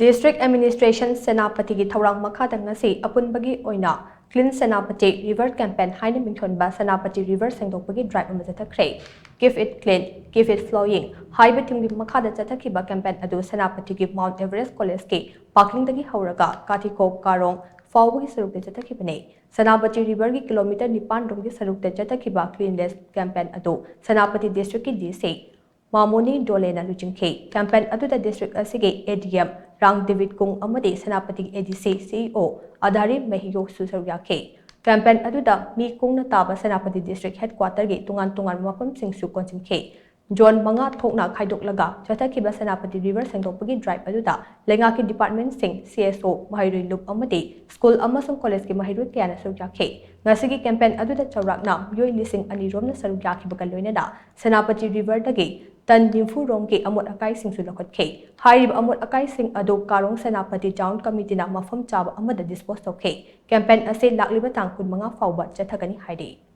District Administration Senapati ki THOURANG MAKHADA NGASI APUNBAGI OINA Clean Senapati River Campaign Haina Mingthonba Senapati River Shengdokpagi Drive ama Chathakhre Keep it clean, keep it flowing. Haiba team ki MAKHADA Chathakhre campaign adu Senapati ki Mount Everest College ki parking dagi hauraga Kathiko Karong Fawgi sarukte Chathakhre ne Senapati River ki kilometer 9 rong ki sarukte Chathakhre cleanliness campaign adu Senapati District ki DC Mamoni Dolena Luchingke campaign adu the district asige ADM Rang David Kung amadi Senapati ADC CEO Adhari Mehiyo Susaryake campaign adu da mi kung na taba Senapati district headquarter ge tungan mapam sing su konchimke John manga thokna khaidok laga Chathakhre Senapati River Shengdokpagi drive adu da lenga ki department sing CSO Mahirui Lup amadi school amasung college ki Mahirut kya na suryake ngasigi campaign adu da chawrakna yoi lising ani rom na sarugyaki bagal loina da Senapati River dagi Tan Nimfu Rongki Amot Akai Sing Sulakot K. Harib Amot Akai Sing Ado Karong Senapati Town Committee na Mafam Chaba Amada Dispose of K. Campaign Ase Laklibatang Kun Mga Fawbat Chathagani Haidi.